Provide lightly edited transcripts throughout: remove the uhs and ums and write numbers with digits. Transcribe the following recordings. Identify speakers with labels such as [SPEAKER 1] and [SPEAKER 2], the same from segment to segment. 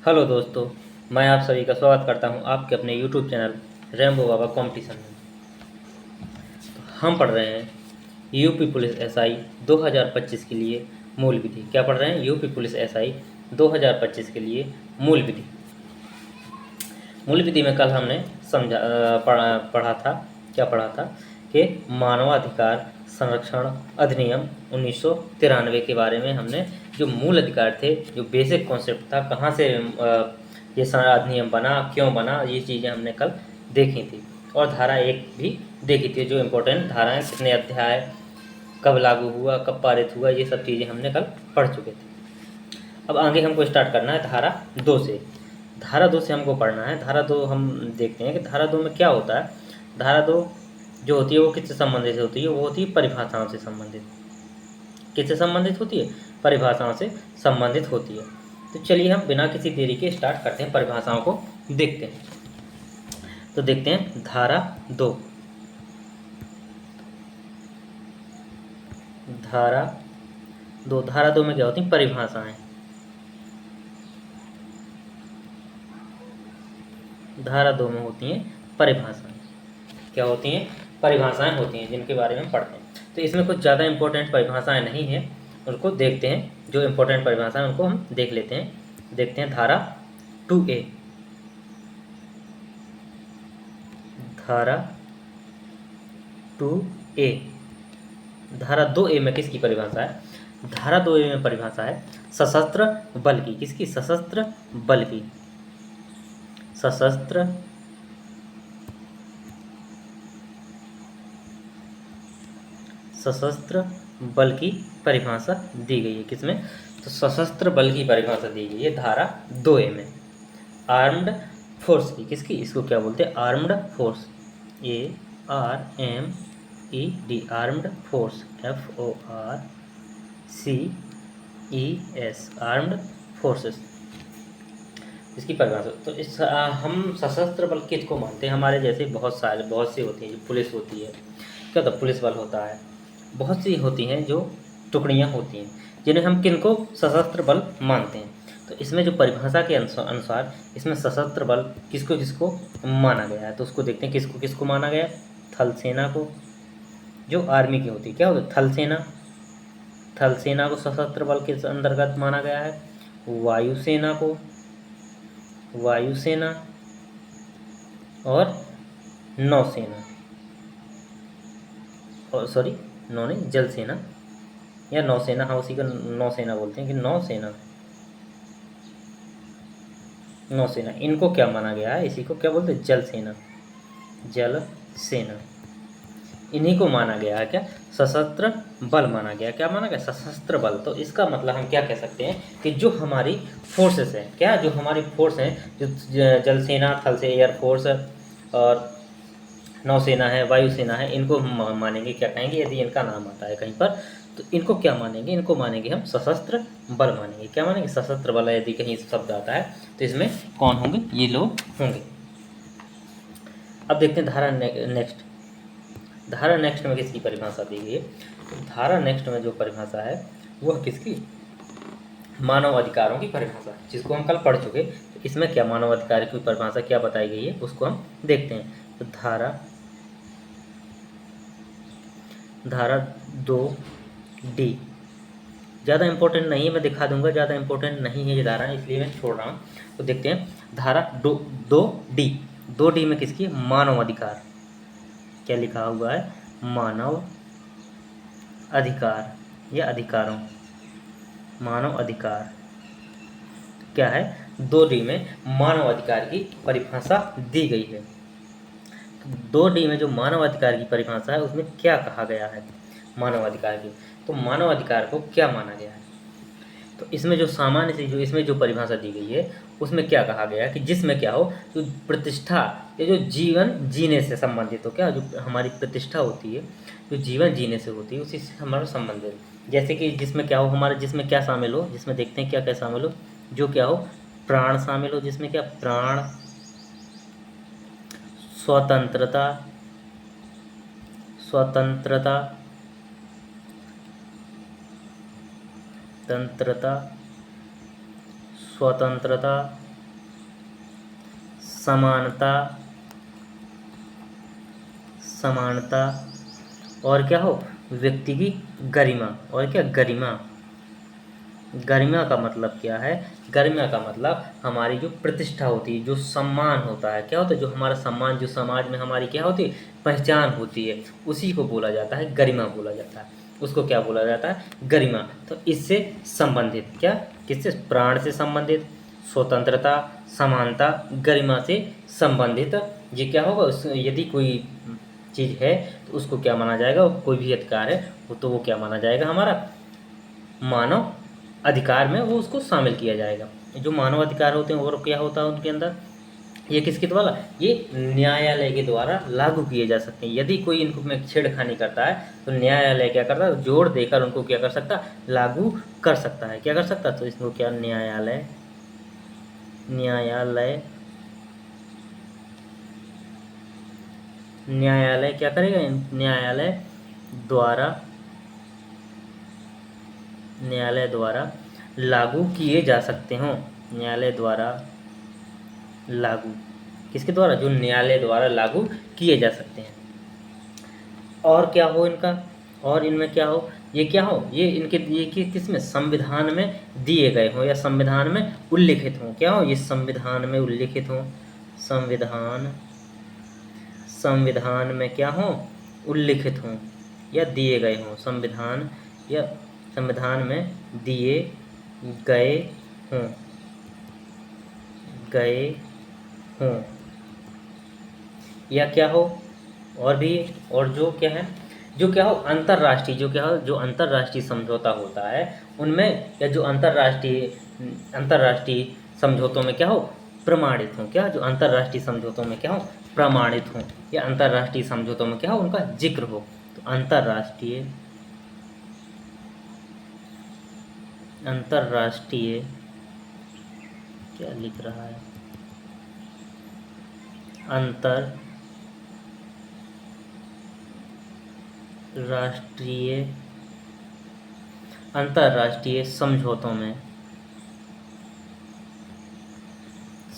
[SPEAKER 1] Hello दोस्तों, मैं आप सभी का स्वागत करता हूं आपके अपने यूट्यूब चैनल रेम्बो बाबा कंपटीशन में। हम पढ़ रहे हैं यूपी पुलिस एसआई 2025 के लिए मूल विधि। क्या पढ़ रहे हैं? यूपी पुलिस एसआई 2025 के लिए मूल विधि। मूल विधि में कल हमने पढ़ा था। क्या पढ़ा था? कि मानवाधिकार संरक्षण अधिनियम 1993 के बारे में हमने जो मूल अधिकार थे, जो बेसिक कॉन्सेप्ट था, कहाँ से ये सारा अधिनियम बना, क्यों बना, ये चीज़ें हमने कल देखी थी। और धारा 1 भी देखी थी, जो इम्पोर्टेंट धाराएं, कितने अध्याय, कब लागू हुआ, कब पारित हुआ, ये सब चीज़ें हमने कल पढ़ चुके थे। अब आगे हमको स्टार्ट करना है धारा 2 से। धारा 2 से हमको पढ़ना है। धारा 2 हम देखते हैं कि धारा 2 में क्या होता है। धारा 2 जो होती है वो किससे संबंधित होती है? वो होती है परिभाषाओं से संबंधित। किससे संबंधित होती है? परिभाषाओं से संबंधित होती है। तो चलिए हम बिना किसी देरी के स्टार्ट करते हैं, परिभाषाओं को देखते हैं। तो देखते हैं धारा 2। धारा 2 में क्या होती है? परिभाषाएं। धारा 2 में होती हैं परिभाषाएं। क्या होती हैं? परिभाषाएं होती हैं, जिनके बारे में पढ़ते हैं। तो इसमें कुछ ज़्यादा इंपॉर्टेंट परिभाषाएं नहीं हैं, उनको देखते हैं। जो इंपॉर्टेंट परिभाषाएं उनको हम देख लेते हैं। देखते हैं धारा 2A। धारा 2A। धारा 2A में किसकी परिभाषा है? धारा 2A में परिभाषा है सशस्त्र बल की। किसकी? सशस्त्र बल की। सशस्त्र सशस्त्र बल की परिभाषा दी गई है। किसमें? तो सशस्त्र बल की परिभाषा दी गई है धारा 2A में। आर्म्ड फोर्स की। किसकी? इसको क्या बोलते हैं? Armed force. ARMED, armed force. FORCES, armed forces, इसकी परिभाषा। तो हम सशस्त्र बल किसको मानते हैं? हमारे जैसे बहुत सी होती हैं, जो पुलिस होती है। क्या होता है? पुलिस बल होता है। बहुत सी होती हैं जो टुकड़ियाँ होती हैं, जिन्हें हम किनको सशस्त्र बल मानते हैं। तो इसमें जो परिभाषा के अनुसार इसमें सशस्त्र बल किसको किसको माना गया है, तो उसको देखते हैं। किसको किसको माना गया? थल सेना को, जो आर्मी की होती है। क्या होता है? थल सेना। थल सेना को सशस्त्र बल के अंतर्गत माना गया है। वायुसेना को, वायुसेना, और नौसेना, और सॉरी नौ नहीं, जल सेना या नौसेना। हाँ, उसी का नौसेना बोलते हैं कि नौसेना। नौसेना, इनको क्या माना गया है? इसी को क्या बोलते हैं? जल सेना। जल सेना, इन्हीं को माना गया है क्या? सशस्त्र बल माना गया। क्या माना गया? सशस्त्र बल। तो इसका मतलब हम क्या कह सकते हैं कि जो हमारी फोर्सेस हैं, क्या जो हमारी फोर्स हैं, जो जल सेना, थल से एयरफोर्स, और नौसेना है, वायुसेना है, इनको हम मानेंगे, क्या कहेंगे यदि इनका नाम आता है कहीं पर, तो इनको क्या मानेंगे? इनको मानेंगे हम सशस्त्र बल मानेंगे। क्या मानेंगे? सशस्त्र बल। यदि कहीं शब्द आता है तो इसमें कौन होंगे? ये लोग होंगे। अब देखते हैं धारा नेक्स्ट। धारा नेक्स्ट में किसकी परिभाषा दी गई है? तो धारा नेक्स्ट में जो परिभाषा है वह किसकी? मानव अधिकारों की परिभाषा, जिसको हम कल पढ़ चुके। तो इसमें क्या मानव अधिकार की परिभाषा क्या बताई गई है उसको हम देखते हैं। तो धारा 2D ज़्यादा इंपॉर्टेंट नहीं है, मैं दिखा दूंगा। ज़्यादा इंपॉर्टेंट नहीं है ये धारा, इसलिए मैं छोड़ रहा हूँ। तो देखते हैं धारा 2D। 2D में किसकी? मानव अधिकार। क्या लिखा हुआ है? मानव अधिकार या अधिकारों। मानव अधिकार क्या है? 2D में मानव अधिकार की परिभाषा दी गई है। 2D में जो मानव अधिकार की परिभाषा है उसमें क्या कहा गया है मानव अधिकार की? तो मानव अधिकार को क्या माना गया है? तो इसमें जो सामान्य सी जो इसमें जो परिभाषा दी गई है उसमें क्या कहा गया है कि जिसमें क्या हो, जो प्रतिष्ठा या जो जीवन जीने से संबंधित हो। क्या? जो हमारी प्रतिष्ठा होती है, जो जीवन जीने से होती है, उसी से हमारा संबंध है। जैसे कि जिसमें क्या हो, हमारे जिसमें क्या शामिल हो, जिसमें देखते हैं क्या क्या शामिल हो। जो क्या हो? प्राण शामिल हो। जिसमें क्या? प्राण, स्वतंत्रता, स्वतंत्रता, तंत्रता, स्वतंत्रता, समानता, समानता, और क्या हो, व्यक्ति की गरिमा, और क्या, गरिमा। गरिमा का मतलब क्या है? गरिमा का मतलब हमारी जो प्रतिष्ठा होती है, जो सम्मान होता है, क्या होता है, जो हमारा सम्मान, जो समाज में हमारी क्या होती है, पहचान होती है, उसी को बोला जाता है गरिमा, बोला जाता है। उसको क्या बोला जाता है? गरिमा। तो इससे संबंधित, क्या, किससे? प्राण से संबंधित, स्वतंत्रता, समानता, गरिमा से संबंधित ये क्या होगा, उस यदि कोई चीज़ है तो उसको क्या माना जाएगा? कोई भी अधिकार है तो वो क्या माना जाएगा? हमारा मानव अधिकार में वो उसको शामिल किया जाएगा। जो मानव अधिकार होते हैं और क्या होता है उनके अंदर, ये किसके द्वारा? ये न्यायालय के द्वारा लागू किए जा सकते हैं। यदि कोई इनको में छेड़खानी करता है तो न्यायालय क्या करता है? जोर देकर उनको क्या कर सकता? लागू कर सकता है। क्या कर सकता? तो इसको क्या, न्यायालय, न्यायालय, न्यायालय क्या करेगा? न्यायालय द्वारा, न्यायालय द्वारा लागू किए जा सकते हों। न्यायालय द्वारा लागू, किसके द्वारा? जो न्यायालय द्वारा लागू किए जा सकते हैं। और क्या हो इनका, और इनमें क्या हो, ये क्या हो, ये इनके, ये किस में? संविधान में दिए गए हों या संविधान में उल्लिखित हों। क्या हो, ये संविधान में उल्लिखित हों। संविधान, संविधान में क्या हो, उल्लिखित हों या दिए गए हों। संविधान या संविधान में दिए गए हों, गए हों, या क्या हो, और भी, और जो क्या है, जो क्या हो, अंतर्राष्ट्रीय, जो क्या हो, जो अंतर्राष्ट्रीय समझौता होता है उनमें, या जो अंतर्राष्ट्रीय समझौतों में क्या हो, प्रमाणित हो। क्या, जो अंतर्राष्ट्रीय समझौतों में क्या हो, प्रमाणित हो, या अंतर्राष्ट्रीय समझौतों में क्या हो, उनका जिक्र हो। तो अंतर्राष्ट्रीय, अंतर्राष्ट्रीय, क्या लिख रहा है, अंतर्राष्ट्रीय, अंतर्राष्ट्रीय समझौतों में,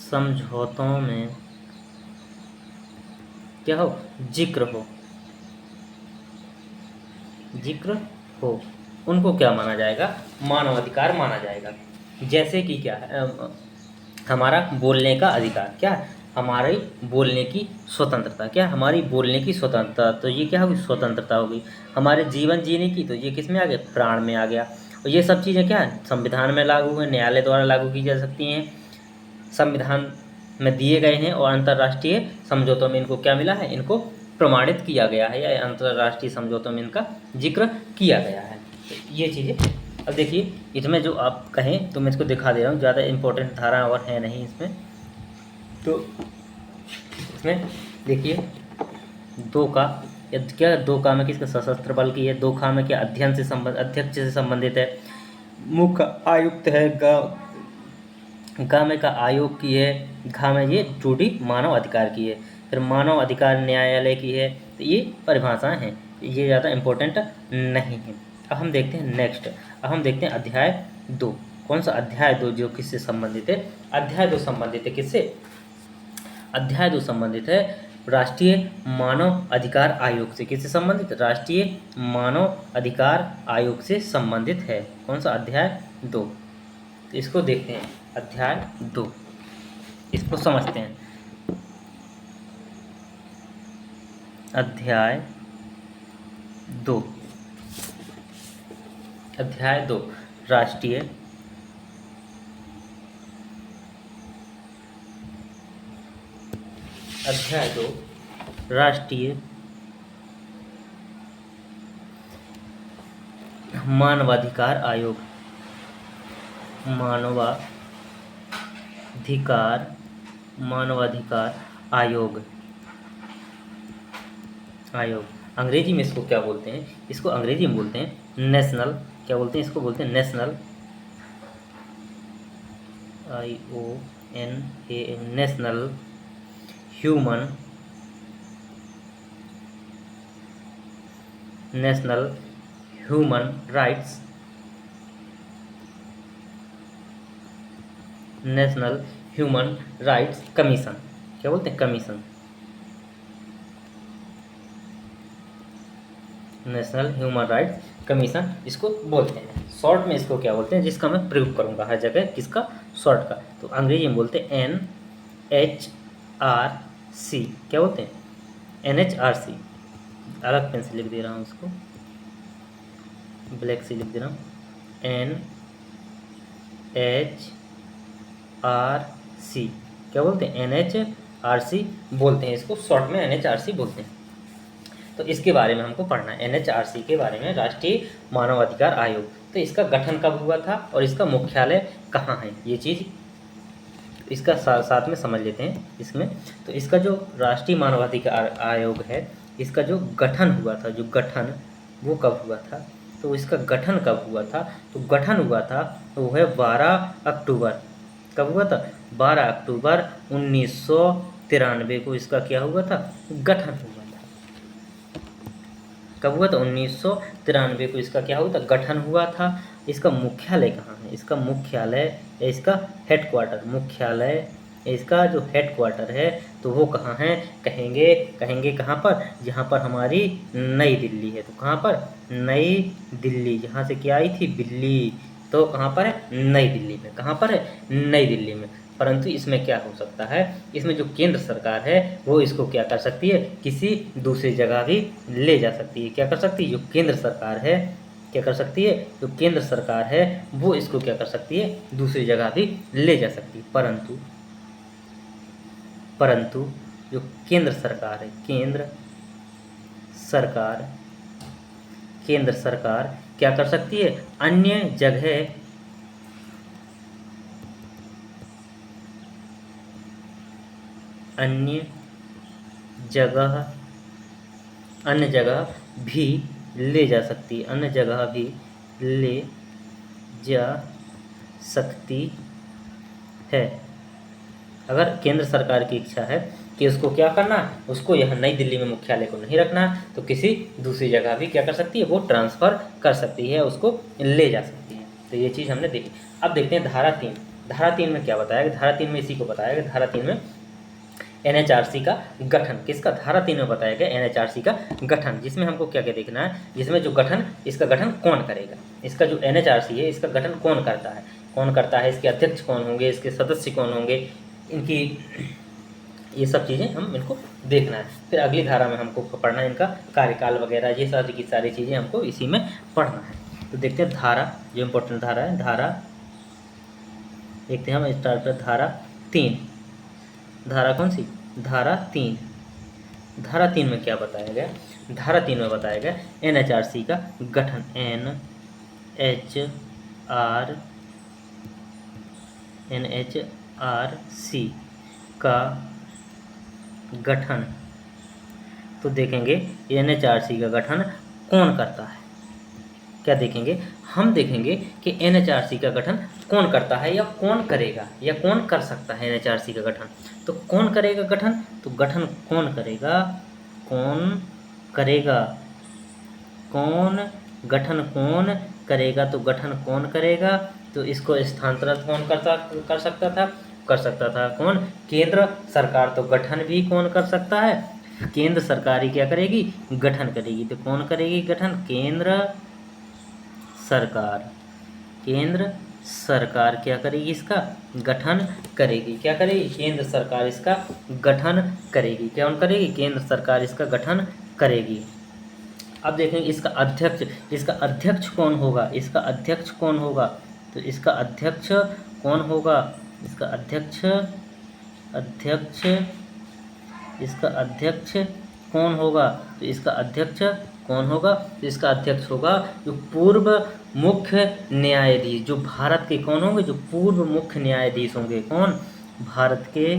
[SPEAKER 1] समझौतों में क्या हो, जिक्र हो, जिक्र हो, उनको क्या माना जाएगा? मानवाधिकार माना जाएगा। जैसे कि क्या है, हमारा बोलने का अधिकार, क्या है, हमारी बोलने की स्वतंत्रता, क्या, हमारी बोलने की स्वतंत्रता, तो ये क्या होगी, स्वतंत्रता होगी। हमारे जीवन जीने की, तो ये किस में आ गया? प्राण में आ गया। और ये सब चीज़ें क्या है, संविधान में लागू है, न्यायालय द्वारा लागू की जा सकती हैं, संविधान में दिए गए हैं, और अंतर्राष्ट्रीय समझौतों में इनको क्या मिला है? इनको प्रमाणित किया गया है, या अंतर्राष्ट्रीय समझौतों में इनका जिक्र किया गया है। तो ये चीज़ें, अब देखिए इसमें जो आप कहें तो मैं इसको दिखा दे रहा हूँ, ज़्यादा इंपॉर्टेंट धारा और है नहीं इसमें। तो इसमें देखिए, दो का, क्या, दो का में किसका? सशस्त्र बल की है। दो का में क्या? अध्ययन से अध्यक्ष से संबंधित है। मुख्य आयुक्त है। गा में का आयोग की है। घा में ये टूटी मानव अधिकार की है। फिर मानव अधिकार न्यायालय की है। तो ये परिभाषाएं हैं, ये ज़्यादा इम्पोर्टेंट नहीं है। अब हम देखते हैं नेक्स्ट, अब हम देखते हैं अध्याय 2। कौन सा? अध्याय 2, जो किससे संबंधित है? अध्याय 2 संबंधित है किससे? अध्याय 2 संबंधित है राष्ट्रीय मानव अधिकार आयोग से। किससे संबंधित? राष्ट्रीय मानव अधिकार आयोग से संबंधित है। कौन सा? अध्याय 2। तो इसको देखते हैं, अध्याय 2, इसको समझते हैं। अध्याय 2, अध्याय 2, राष्ट्रीय अध्याय 2, राष्ट्रीय मानवाधिकार आयोग, मानवाधिकार आयोग, आयोग। अंग्रेजी में इसको क्या बोलते हैं? इसको अंग्रेजी में बोलते हैं नेशनल, क्या बोलते हैं इसको? बोलते हैं national, IONAN, national human, national human rights, national human rights commission. क्या बोलते हैं, commission, national human rights commission इसको बोलते हैं। शॉर्ट में इसको क्या बोलते हैं, जिसका मैं प्रयोग करूँगा हर जगह, किसका, शॉर्ट का, तो अंग्रेजी में बोलते हैं NHRC। क्या बोलते हैं, NHRC। अलग पेन से लिख दे रहा हूँ उसको, ब्लैक से लिख दे रहा हूँ, NHRC। क्या बोलते हैं, NHRC बोलते हैं इसको, शॉर्ट में NHRC बोलते हैं। तो इसके बारे में हमको पढ़ना है, NHRC के बारे में, राष्ट्रीय मानवाधिकार आयोग। तो इसका गठन कब हुआ था और इसका मुख्यालय कहाँ है, ये चीज़ इसका साथ में समझ लेते हैं इसमें। तो इसका जो राष्ट्रीय मानवाधिकार आयोग है, इसका जो गठन हुआ था, जो गठन वो कब हुआ था, तो इसका गठन कब हुआ था, तो गठन हुआ था तो वो है 12 अक्टूबर। कब हुआ था, 12 अक्टूबर 1993 को इसका क्या हुआ था, गठन हुआ था। कब हुआ था, 1993 को इसका क्या हुआ था, गठन हुआ था। इसका मुख्यालय कहाँ है, इसका मुख्यालय, इसका हेडक्वार्टर, मुख्यालय, इसका जो हेडक्वार्टर है तो वो कहाँ है, कहेंगे कहाँ पर, जहाँ पर हमारी नई दिल्ली है। तो कहाँ पर, नई दिल्ली, जहाँ से क्या आई थी, बिल्ली, तो कहाँ पर है, नई दिल्ली में। कहाँ पर है, नई दिल्ली में। परंतु इसमें क्या हो सकता है, इसमें जो केंद्र सरकार है वो इसको क्या कर सकती है, किसी दूसरी जगह भी ले जा सकती है। क्या कर सकती है, जो केंद्र सरकार है क्या कर सकती है, जो केंद्र सरकार है वो इसको क्या कर सकती है, दूसरी जगह भी ले जा सकती है। परंतु जो केंद्र सरकार है, केंद्र सरकार क्या कर सकती है, अन्य जगह भी ले जा सकती है, अन्य जगह भी ले जा सकती है। अगर केंद्र सरकार की इच्छा है कि उसको क्या करना है, उसको यहाँ नई दिल्ली में मुख्यालय को नहीं रखना है, तो किसी दूसरी जगह भी क्या कर सकती है, वो ट्रांसफ़र कर सकती है, उसको ले जा सकती है। तो ये चीज़ हमने देखी। अब देखते हैं धारा 3। धारा 3 में क्या बताया गया, धारा 3 में इसी को बताया गया। धारा 3 में NHRC का गठन, किसका, धारा 3 में बताया गया NHRC का गठन, जिसमें हमको क्या क्या देखना है, जिसमें जो गठन, इसका गठन कौन करेगा, इसका जो NHRC है इसका गठन कौन करता है, इसके अध्यक्ष कौन होंगे, इसके सदस्य कौन होंगे, इनकी ये सब चीज़ें हम इनको देखना है। फिर अगली धारा में हमको पढ़ना है इनका कार्यकाल वगैरह, ये सारी चीज़ें हमको इसी में पढ़ना है। तो देखते हैं धारा, जो इम्पोर्टेंट धारा है, धारा देखते हैं हम, स्टार्ट कर धारा 3। धारा कौन सी, धारा 3। धारा 3 में क्या बताया गया, धारा 3 में बताया गया NHRC का गठन, NHRC का गठन। तो देखेंगे NHRC का गठन कौन करता है, क्या देखेंगे, हम देखेंगे कि NHRC का गठन कौन करता है या कौन करेगा या कौन कर सकता है NHRC का गठन। तो कौन करेगा गठन, तो गठन कौन करेगा, तो गठन कौन करेगा, तो इसको स्थानांतरित कौन कर सकता था, कौन, केंद्र सरकार। तो गठन भी कौन कर सकता है, केंद्र सरकार ही क्या करेगी, गठन करेगी। तो कौन करेगी गठन, केंद्र सरकार क्या करेगी, इसका गठन करेगी। क्या करेगी, केंद्र सरकार इसका गठन करेगी। क्या करेगी, केंद्र सरकार इसका गठन करेगी। अब देखेंगे इसका अध्यक्ष कौन होगा, तो इसका अध्यक्ष कौन होगा, तो इसका अध्यक्ष कौन होगा, तो इसका अध्यक्ष होगा जो पूर्व मुख्य न्यायाधीश, जो भारत के कौन होंगे, जो पूर्व मुख्य न्यायाधीश होंगे, कौन, भारत के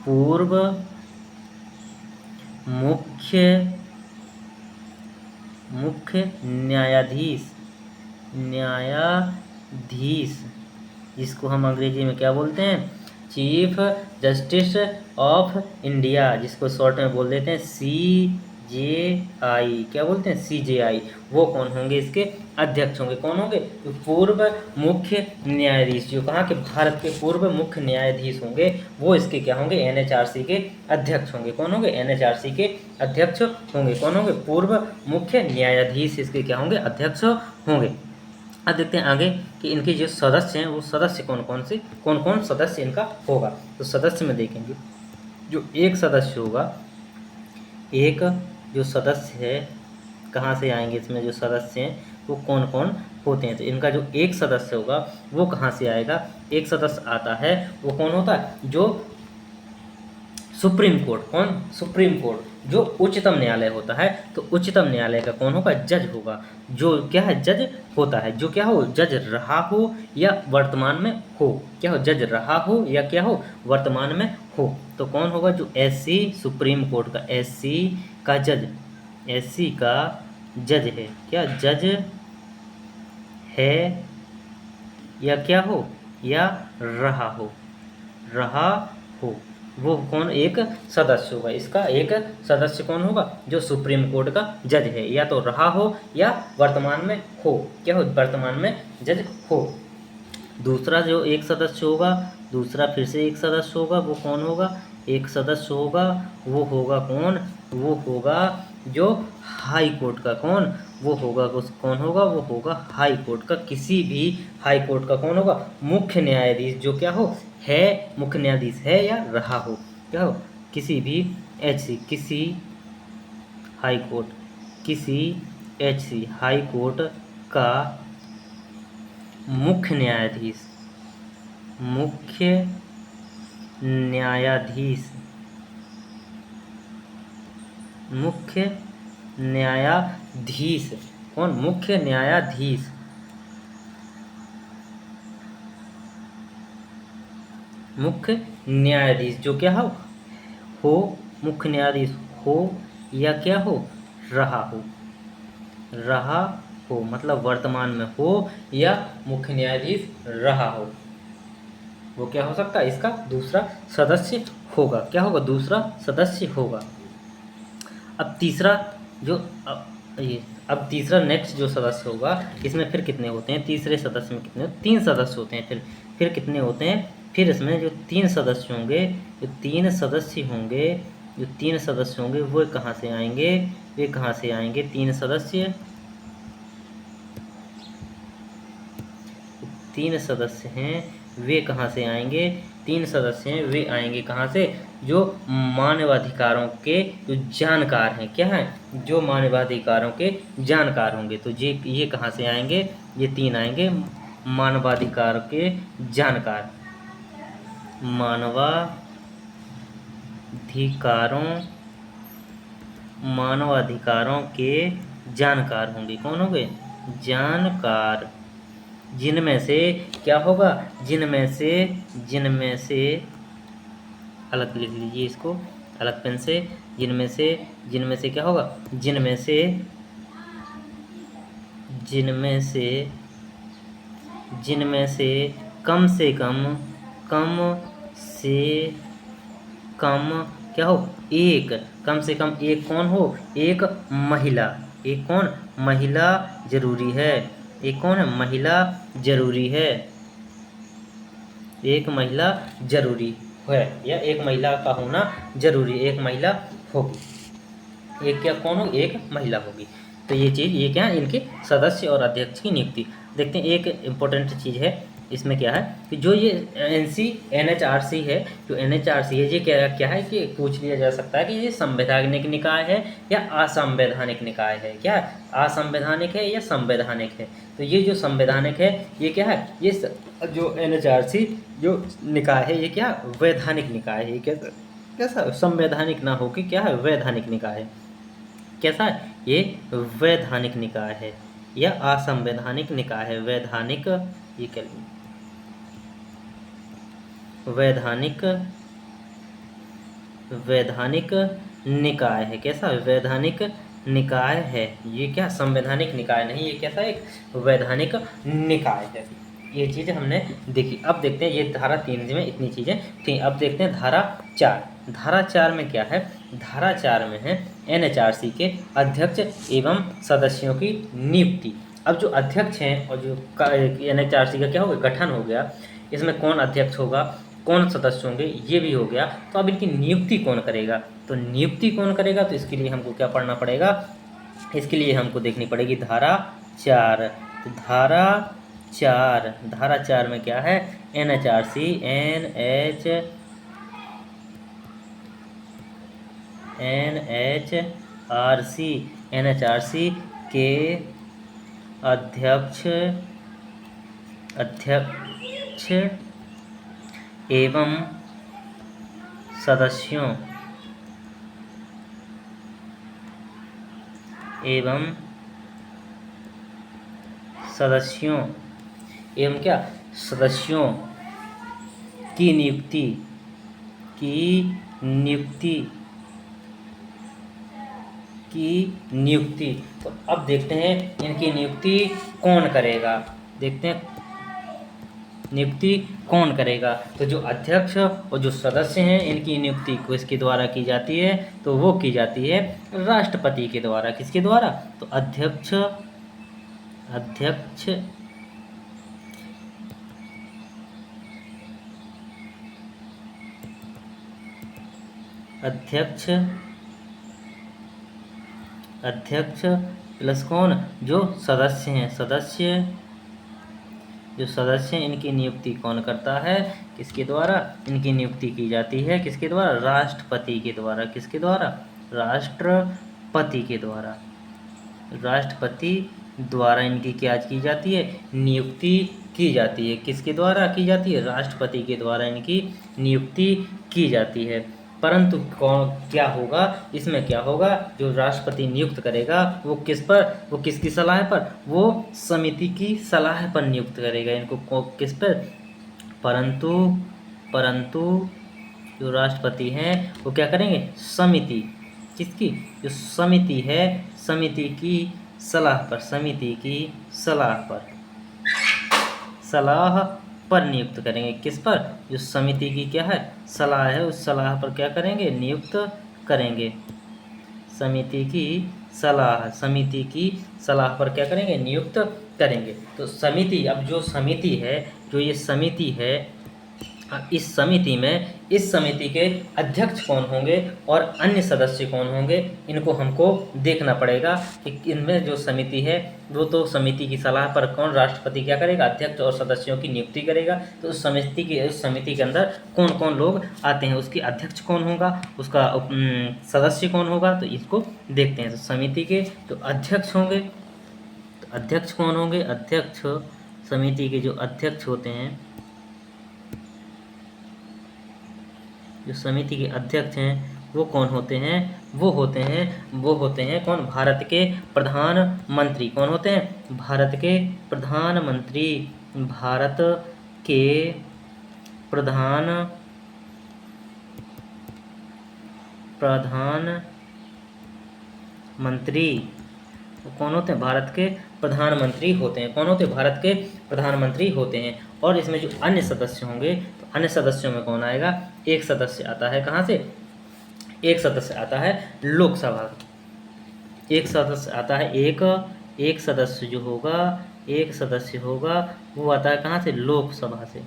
[SPEAKER 1] पूर्व मुख्य न्यायाधीश, जिसको हम अंग्रेजी में क्या बोलते हैं, चीफ जस्टिस ऑफ इंडिया, जिसको शॉर्ट में बोल देते हैं CJI। CJI, क्या बोलते हैं CJI, वो कौन होंगे, इसके अध्यक्ष होंगे। कौन होंगे, तो पूर्व मुख्य न्यायाधीश, जो कहाँ के, भारत के पूर्व मुख्य न्यायाधीश होंगे, वो इसके क्या होंगे, NHRC के अध्यक्ष होंगे। कौन होंगे, NHRC के अध्यक्ष होंगे। कौन होंगे, पूर्व मुख्य न्यायाधीश इसके क्या होंगे, अध्यक्ष होंगे। अब देखते हैं आगे कि इनके जो सदस्य हैं वो सदस्य कौन कौन सदस्य इनका होगा। तो सदस्य में देखेंगे, जो एक सदस्य होगा, एक जो सदस्य है, कहाँ से आएंगे इसमें जो सदस्य हैं वो कौन कौन होते हैं। तो इनका जो एक सदस्य होगा वो कहाँ से आएगा, एक सदस्य आता है, वो कौन होता है, जो सुप्रीम कोर्ट, कौन, सुप्रीम कोर्ट, जो उच्चतम न्यायालय होता है, तो उच्चतम न्यायालय का कौन होगा, जज होगा। जो क्या है, जज होता है, जो क्या हो, जज रहा हो या वर्तमान में हो, क्या हो, जज रहा हो या क्या हो, वर्तमान में हो। तो कौन होगा, जो SC सुप्रीम कोर्ट का SC का जज, SC का जज है, क्या जज है या क्या हो, या रहा हो, वो कौन, एक सदस्य होगा। इसका एक सदस्य कौन होगा, जो सुप्रीम कोर्ट का जज है, या तो रहा हो या वर्तमान में हो, क्या हो, वर्तमान में जज हो। दूसरा जो एक सदस्य होगा, दूसरा फिर से एक सदस्य होगा, वो कौन होगा, एक सदस्य होगा, वो होगा कौन, वो होगा जो हाई कोर्ट का, कौन, वो होगा, कौन होगा, वो होगा हाई कोर्ट का, किसी भी हाई कोर्ट का कौन होगा, मुख्य न्यायाधीश, जो क्या हो, है, मुख्य न्यायाधीश है या रहा हो, क्या हो, किसी भी HC, किसी हाई कोर्ट, किसी HC हाई कोर्ट का मुख्य न्यायाधीश, मुख्य न्यायाधीश, मुख्य न्यायाधीश, कौन, मुख्य न्यायाधीश, मुख्य न्यायाधीश, जो क्या हो, मुख्य न्यायाधीश हो या क्या हो, रहा हो, मतलब वर्तमान में हो या मुख्य न्यायाधीश रहा हो, वो क्या हो सकता है, इसका दूसरा सदस्य होगा। क्या होगा, दूसरा सदस्य होगा। अब तीसरा जो अब तीसरा नेक्स्ट जो सदस्य होगा, इसमें फिर कितने होते हैं, तीसरे सदस्य में कितने, 3 सदस्य होते हैं। फिर कितने होते हैं, फिर इसमें जो 3 सदस्य होंगे, जो 3 सदस्य होंगे, जो 3 सदस्य होंगे वो कहाँ से आएंगे, वे कहाँ से आएंगे, 3 सदस्य, 3 सदस्य हैं, वे कहाँ से आएंगे, 3 सदस्य हैं, वे आएंगे कहाँ से, जो मानवाधिकारों के जो जानकार हैं, क्या हैं, जो मानवाधिकारों के जानकार होंगे। तो ये कहाँ से आएंगे, ये 3 आएंगे मानवाधिकार के जानकार, मानवाधिकारों के जानकार होंगे। कौन होंगे, जानकार, जिनमें से क्या होगा, जिनमें से अलग लिख लीजिए इसको, अलग पेन से, जिनमें से क्या होगा, जिनमें से कम से कम क्या हो, कम से कम एक कौन हो, एक महिला, एक कौन, महिला जरूरी है, एक कौन है, महिला जरूरी है, एक महिला जरूरी है, या एक महिला का होना जरूरी, एक महिला होगी, एक क्या कौन हो, एक महिला होगी। तो ये चीज़, ये क्या है, इनके सदस्य और अध्यक्ष की नियुक्ति। देखते हैं एक इम्पोर्टेंट चीज़ है इसमें, क्या है कि जो ये NHRC है, जो NHRC है, ये क्या है कि पूछ लिया जा सकता है कि ये संवैधानिक निकाय है या असंवैधानिक निकाय है, क्या असंवैधानिक है या संवैधानिक है। तो ये जो संवैधानिक है, ये क्या है, ये जो NHRC जो निकाय है, ये क्या, वैधानिक निकाय है, कैसा, संवैधानिक ना हो कि क्या है, वैधानिक निकाय है, कैसा है, ये वैधानिक निकाय है या असंवैधानिक निकाय है, वैधानिक, ये क्या, वैधानिक निकाय है, कैसा, वैधानिक निकाय है, ये क्या, संवैधानिक निकाय नहीं, ये कैसा, एक वैधानिक निकाय है। ये चीज़ हमने देखी। अब देखते हैं, ये धारा 3 में इतनी चीज़ें थी। अब देखते हैं धारा 4। धारा 4 में क्या है धारा 4 में है NHRC के अध्यक्ष एवं सदस्यों की नियुक्ति। अब जो अध्यक्ष हैं और जो NHRC का क्या हो गया, गठन हो गया, इसमें कौन अध्यक्ष होगा, कौन सदस्य होंगे, ये भी हो गया। तो अब इनकी नियुक्ति कौन करेगा, तो नियुक्ति कौन करेगा, तो इसके लिए हमको क्या पढ़ना पड़ेगा, इसके लिए हमको देखनी पड़ेगी धारा 4। तो धारा 4 में क्या है, NHRC के अध्यक्ष एवं सदस्यों एवं क्या, सदस्यों की नियुक्ति। तो अब देखते हैं इनकी नियुक्ति कौन करेगा, देखते हैं नियुक्ति कौन करेगा। तो जो अध्यक्ष और जो सदस्य हैं इनकी नियुक्ति किसके द्वारा की जाती है, तो वो की जाती है राष्ट्रपति के द्वारा। किसके द्वारा, तो अध्यक्ष प्लस कौन, जो सदस्य हैं, जो सदस्य हैं इनकी नियुक्ति कौन करता है, किसके द्वारा, इनकी नियुक्ति की जाती है किसके द्वारा, राष्ट्रपति के द्वारा। किसके द्वारा, राष्ट्रपति के द्वारा। राष्ट्रपति द्वारा इनकी क्या की जाती है, नियुक्ति की जाती है। किसके द्वारा की जाती है, राष्ट्रपति के द्वारा इनकी नियुक्ति की जाती है। परंतु कौन क्या होगा, इसमें क्या होगा, जो राष्ट्रपति नियुक्त करेगा वो किस पर, वो किसकी सलाह पर, वो समिति की सलाह पर नियुक्त करेगा इनको, किस पर, परंतु जो राष्ट्रपति हैं वो क्या करेंगे, समिति, किसकी, जो समिति है, समिति की सलाह पर नियुक्त करेंगे। किस पर, जो समिति की क्या है, सलाह है, उस सलाह पर क्या करेंगे, नियुक्त करेंगे। समिति की सलाह पर क्या करेंगे, नियुक्त करेंगे। तो समिति, अब जो समिति है, जो ये समिति है, इस समिति के अध्यक्ष कौन होंगे और अन्य सदस्य कौन होंगे, इनको हमको देखना पड़ेगा कि इनमें जो समिति है वो तो समिति की सलाह पर कौन, राष्ट्रपति क्या करेगा, अध्यक्ष और सदस्यों की नियुक्ति करेगा। तो उस समिति के अंदर कौन कौन लोग आते हैं, उसके अध्यक्ष कौन होगा, उसका सदस्य कौन होगा, तो इसको देखते हैं। तो समिति के जो अध्यक्ष होंगे, तो अध्यक्ष कौन होंगे, समिति के जो अध्यक्ष होते हैं, जो समिति के अध्यक्ष हैं वो कौन होते हैं, वो होते हैं कौन, भारत के प्रधानमंत्री। कौन होते हैं, भारत के प्रधानमंत्री। कौन होते हैं, भारत के प्रधानमंत्री होते हैं। कौन होते हैं, भारत के प्रधानमंत्री होते हैं। और इसमें जो अन्य सदस्य होंगे, तो अन्य सदस्यों में कौन आएगा, एक सदस्य आता है कहाँ से, एक सदस्य आता है लोकसभा। एक सदस्य आता है, एक सदस्य जो होगा, एक सदस्य होगा वो आता है कहाँ से, लोकसभा से।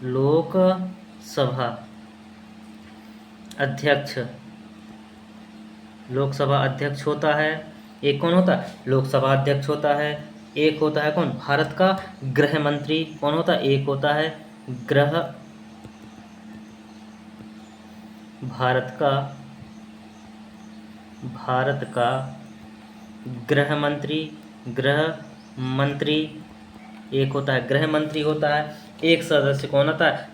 [SPEAKER 1] लोकसभा अध्यक्ष, लोकसभा अध्यक्ष होता है। एक कौन होता है, लोकसभा अध्यक्ष होता है। एक होता है कौन, भारत का गृह मंत्री। कौन होता है, एक होता है भारत का गृह मंत्री। एक होता है गृह मंत्री होता है। एक सदस्य कौन आता है,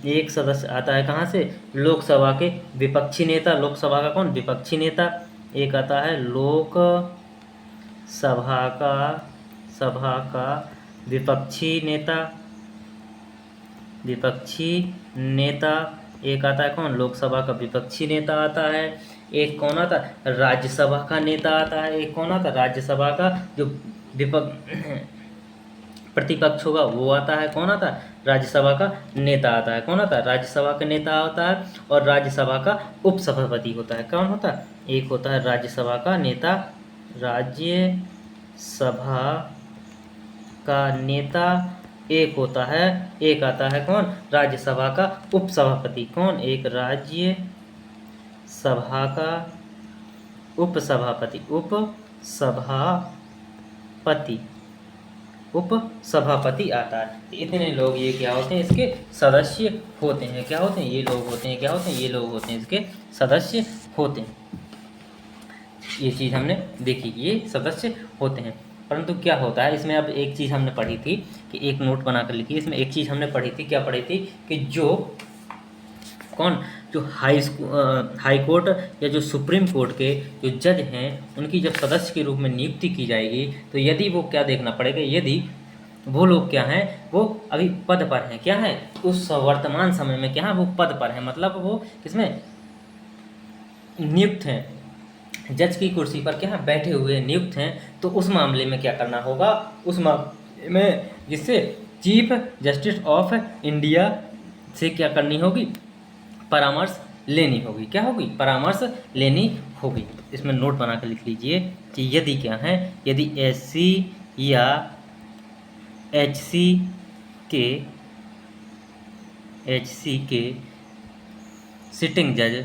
[SPEAKER 1] एक सदस्य आता है कहाँ से, लोकसभा के विपक्षी नेता। लोकसभा का कौन, विपक्षी नेता। एक आता है लोकसभा का विपक्षी नेता। एक आता है कौन, लोकसभा का विपक्षी नेता आता है। एक कौन आता है, राज्यसभा का नेता आता है। एक कौन आता है, राज्यसभा का जो प्रतिपक्ष होगा वो आता है, कौन आता है, राज्यसभा का नेता आता है। कौन आता है, राज्यसभा का नेता होता है। और राज्यसभा का उपसभापति होता है। कौन होता है, एक होता है राज्यसभा का नेता, राज्यसभा का नेता, एक होता है, एक आता है कौन, राज्यसभा का उपसभापति। कौन, एक राज्यसभा का उपसभापति, उपसभापति आता है। इतने लोग ये क्या होते हैं, इसके सदस्य होते हैं। क्या होते हैं, ये लोग होते हैं, क्या होते हैं, ये लोग होते हैं, इसके सदस्य होते हैं। ये चीज़ हमने देखी, ये सदस्य होते हैं। परंतु क्या होता है इसमें, अब एक चीज़ हमने पढ़ी थी कि एक नोट बनाकर लिखी, इसमें एक चीज़ हमने पढ़ी थी, क्या पढ़ी थी कि जो हाई कोर्ट या जो सुप्रीम कोर्ट के जो जज हैं उनकी जब सदस्य के रूप में नियुक्ति की जाएगी, तो यदि वो क्या देखना पड़ेगा, यदि वो लोग क्या हैं, वो अभी पद पर हैं, क्या है, उस वर्तमान समय में क्या है, वो पद पर हैं, मतलब वो किसमें नियुक्त हैं, जज की कुर्सी पर क्या है, बैठे हुए नियुक्त हैं। तो उस मामले में क्या करना होगा, उस मामले में जिससे चीफ जस्टिस ऑफ इंडिया से क्या करनी होगी, परामर्श लेनी होगी। क्या होगी, परामर्श लेनी होगी। इसमें नोट बना कर लिख लीजिए कि यदि क्या है, यदि एससी या एचसी के सिटिंग जज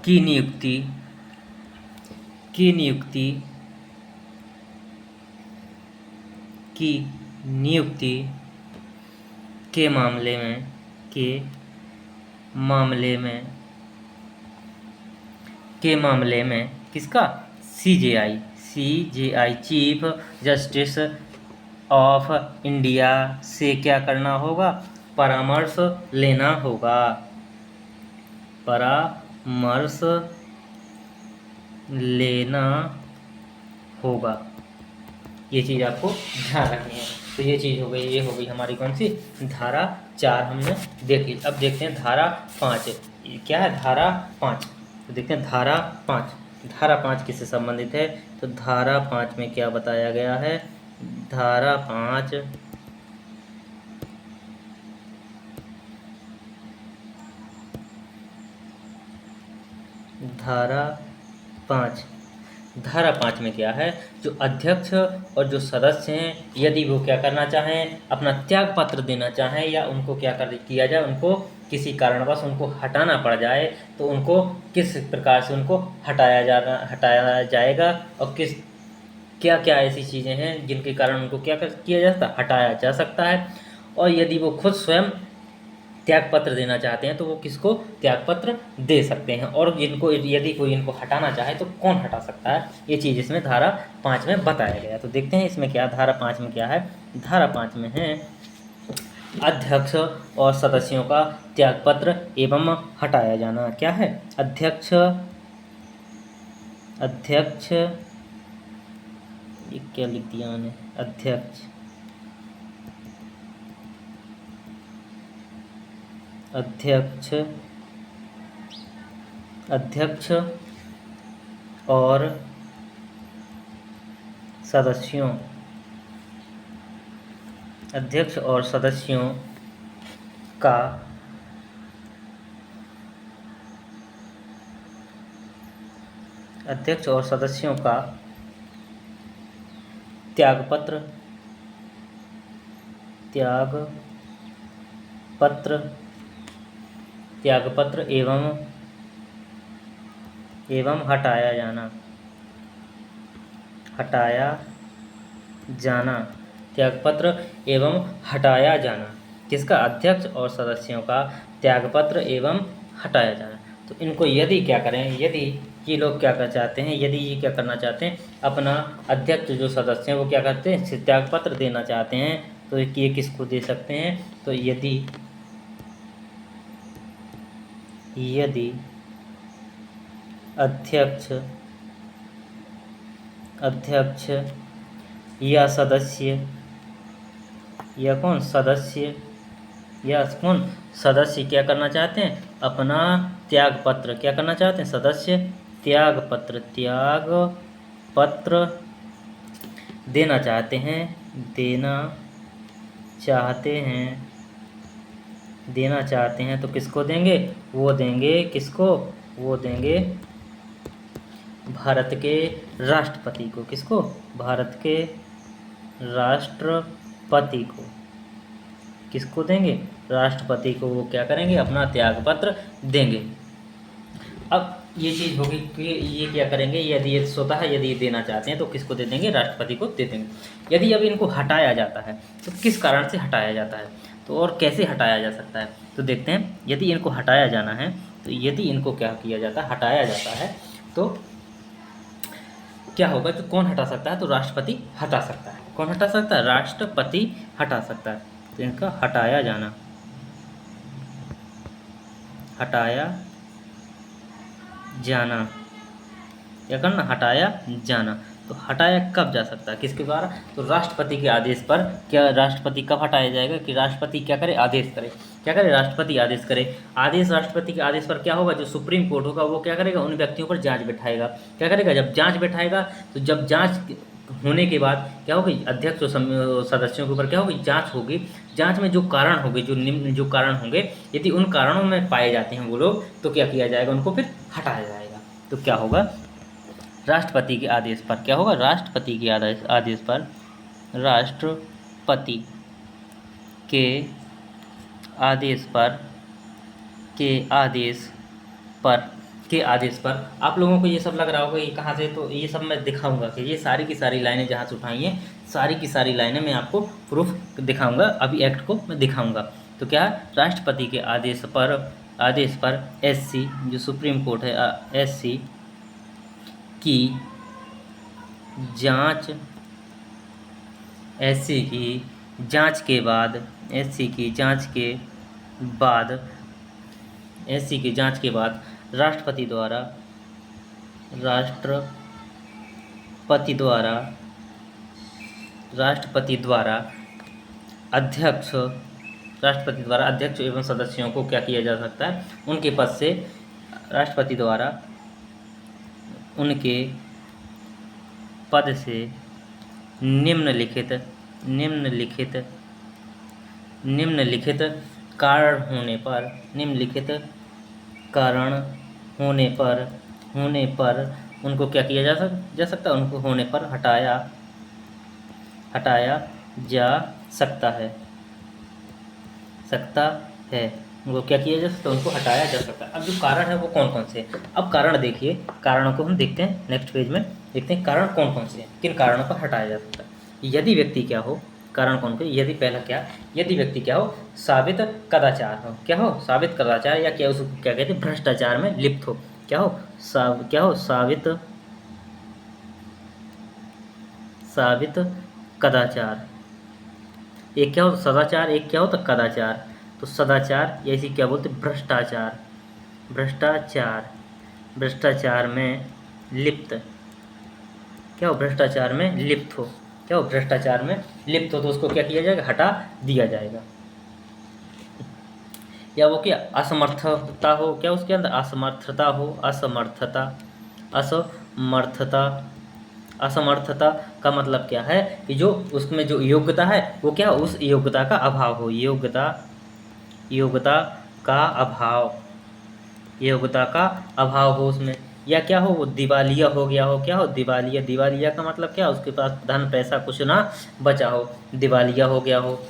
[SPEAKER 1] की नियुक्ति के मामले में किसका, CJI chief justice of India से क्या करना होगा, परामर्श लेना होगा, परामर्श लेना होगा। ये चीज़ आपको ध्यान रखनी है। तो ये चीज़ हो गई, ये हो गई हमारी कौन सी, धारा 4 हमने देख ली। अब देखते हैं धारा 5, क्या है, धारा 5। तो देखते हैं धारा 5, धारा 5 किससे संबंधित है, तो धारा 5 में क्या बताया गया है, धारा 5 धारा 5 में क्या है, जो अध्यक्ष और जो सदस्य हैं, यदि वो क्या करना चाहें, अपना त्याग पत्र देना चाहें, या उनको क्या किया जाए, उनको किसी कारणवश उनको हटाना पड़ जाए, तो उनको किस प्रकार से उनको हटाया जाएगा, और क्या क्या ऐसी चीज़ें हैं जिनके कारण उनको क्या किया जा सकता, हटाया जा सकता है। और यदि वो खुद स्वयं त्यागपत्र देना चाहते हैं तो वो किसको त्यागपत्र दे सकते हैं, और यदि कोई इनको हटाना चाहे तो कौन हटा सकता है, ये चीज़ इसमें धारा 5 में बताया गया। तो देखते हैं इसमें क्या, धारा 5 में क्या है, धारा 5 में है अध्यक्ष और सदस्यों का त्यागपत्र एवं हटाया जाना। क्या है, अध्यक्ष ये क्या लिख दिया मैंने, अध्यक्ष और सदस्यों का त्यागपत्र एवं हटाया जाना, त्यागपत्र एवं हटाया जाना, किसका, अध्यक्ष और सदस्यों का त्यागपत्र एवं हटाया जाना। तो इनको यदि क्या करें, यदि ये लोग क्या कर चाहते हैं, यदि ये क्या करना चाहते हैं, अपना अध्यक्ष जो सदस्य हैं वो क्या करते हैं, त्यागपत्र देना चाहते हैं, तो ये किसको दे सकते हैं, तो यदि अध्यक्ष या सदस्य या कौन सदस्य, या कौन सदस्य क्या करना चाहते हैं, अपना त्याग पत्र, क्या करना चाहते हैं, सदस्य त्याग पत्र देना चाहते हैं, देना चाहते हैं तो किसको देंगे, वो देंगे किसको, वो देंगे भारत के राष्ट्रपति को। किसको, भारत के राष्ट्रपति को। किसको देंगे, राष्ट्रपति को। वो क्या करेंगे, अपना त्याग पत्र देंगे। अब ये चीज़ होगी कि ये क्या करेंगे, यदि ये स्वतः यदि देना चाहते हैं तो किसको दे देंगे, राष्ट्रपति को दे देंगे। यदि अब इनको हटाया जाता है तो किस कारण से हटाया जाता है, तो और कैसे हटाया जा सकता है, तो देखते हैं। यदि इनको हटाया जाना है तो यदि इनको क्या किया जाता है, हटाया जाता है तो क्या होगा, तो कौन हटा सकता है, तो राष्ट्रपति हटा सकता है। कौन हटा सकता है, राष्ट्रपति हटा सकता है। तो इनका हटाया जाना, क्या करना, हटाया जाना। तो हटाया कब जा सकता है, किसके द्वारा, तो राष्ट्रपति के आदेश पर। क्या राष्ट्रपति कब हटाया जाएगा, कि राष्ट्रपति क्या करे, आदेश करे। क्या करे, राष्ट्रपति आदेश करे। राष्ट्रपति के आदेश पर क्या होगा, जो सुप्रीम कोर्ट होगा वो क्या करेगा, उन व्यक्तियों पर जांच बैठाएगा। क्या करेगा, जब जांच बैठाएगा तो जब जांच होने के बाद क्या होगी, अध्यक्ष और सदस्यों के ऊपर क्या होगी, जांच होगी। जांच में जो कारण होंगे, जो कारण होंगे, यदि उन कारणों में पाए जाते हैं वो लोग, तो क्या किया जाएगा, उनको फिर हटाया जाएगा। तो क्या होगा, राष्ट्रपति के आदेश पर क्या होगा, राष्ट्रपति के आदेश पर, राष्ट्रपति के आदेश पर आप लोगों को ये सब लग रहा होगा ये कहाँ से, तो ये सब मैं दिखाऊंगा कि ये सारी की सारी लाइनें जहाँ से उठाई हैं, सारी की सारी लाइनें मैं आपको प्रूफ दिखाऊंगा। अभी एक्ट को मैं दिखाऊंगा। तो क्या है, राष्ट्रपति के आदेश पर एससी, जो सुप्रीम कोर्ट है, एससी की जांच, एससी की जांच के बाद, राष्ट्रपति द्वारा अध्यक्ष एवं सदस्यों को क्या किया जा सकता है, उनके पद से, राष्ट्रपति द्वारा उनके पद से निम्नलिखित कारण होने पर उनको क्या किया जा सकता है, उनको होने पर हटाया जा सकता है। उनको क्या किया जा सकता है, उनको हटाया जा सकता है। अब जो कारण है वो कौन कौन से हैं, अब कारण देखिए, कारणों को हम देखते हैं, नेक्स्ट पेज में देखते हैं कारण कौन कौन से हैं, किन कारणों पर हटाया जा सकता है। यदि व्यक्ति क्या हो, कारण कौन के, यदि पहला क्या, यदि व्यक्ति क्या हो, साबित कदाचार हो, क्या हो, साबित कदाचार, या क्या उसको क्या कहते हैं, भ्रष्टाचार में लिप्त हो, क्या हो, साबित कदाचार। एक क्या हो, सदाचार, एक क्या होता, कदाचार। तो सदाचार, या इसी क्या बोलते, भ्रष्टाचार में लिप्त, क्या हो, भ्रष्टाचार में लिप्त हो, क्या हो, भ्रष्टाचार में लिप्त हो, तो उसको क्या किया जाएगा, हटा दिया जाएगा। या वो क्या, असमर्थता हो, क्या उसके अंदर असमर्थता हो, असमर्थता का मतलब क्या है, कि जो उसमें जो योग्यता है वो क्या, उस योग्यता का अभाव हो, योग्यता का अभाव हो उसमें। या क्या हो, वो दिवालिया हो गया हो, क्या हो, दिवालिया का मतलब क्या, उसके पास धन पैसा कुछ ना बचा हो, दिवालिया हो गया हो।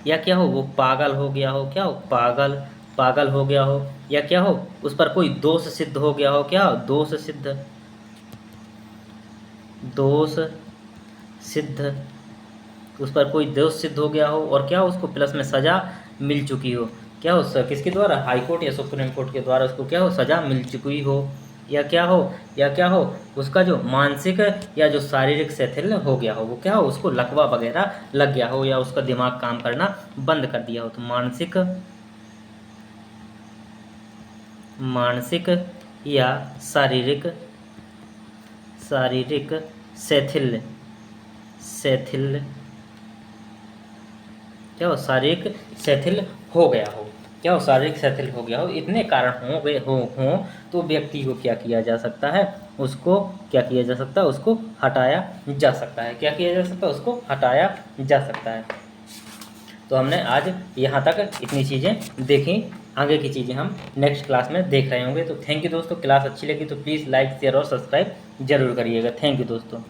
[SPEAKER 1] या क्या हो, वो पागल हो गया हो, क्या हो, पागल हो गया हो। या क्या हो, उस पर कोई दोष सिद्ध हो गया हो, क्या हो, दोष सिद्ध, उस पर कोई दोष सिद्ध हो गया हो, और क्या हो, उसको प्लस में सजा मिल चुकी हो, क्या हो, किसके द्वारा, हाई कोर्ट या सुप्रीम कोर्ट के द्वारा उसको क्या हो, सजा मिल चुकी हो। या क्या हो, उसका जो मानसिक या जो शारीरिक शैथिल्य हो गया हो, वो क्या हो, उसको लकवा वगैरह लग गया हो, या उसका दिमाग काम करना बंद कर दिया हो। तो मानसिक या शारीरिक शैथिल्य क्या हो, शारीरिक शिथिल हो गया हो, क्या हो, शारीरिक शिथिल हो गया हो, इतने कारण हो गए हो तो व्यक्ति को क्या किया जा सकता है, उसको क्या किया जा सकता है, उसको हटाया जा सकता है। क्या किया जा सकता है, उसको हटाया जा सकता है। तो हमने आज यहाँ तक इतनी चीज़ें देखी, आगे की चीज़ें हम नेक्स्ट क्लास में देख रहे होंगे। तो थैंक यू दोस्तों, क्लास अच्छी लगी तो प्लीज़ लाइक शेयर और सब्सक्राइब जरूर करिएगा। थैंक यू दोस्तों।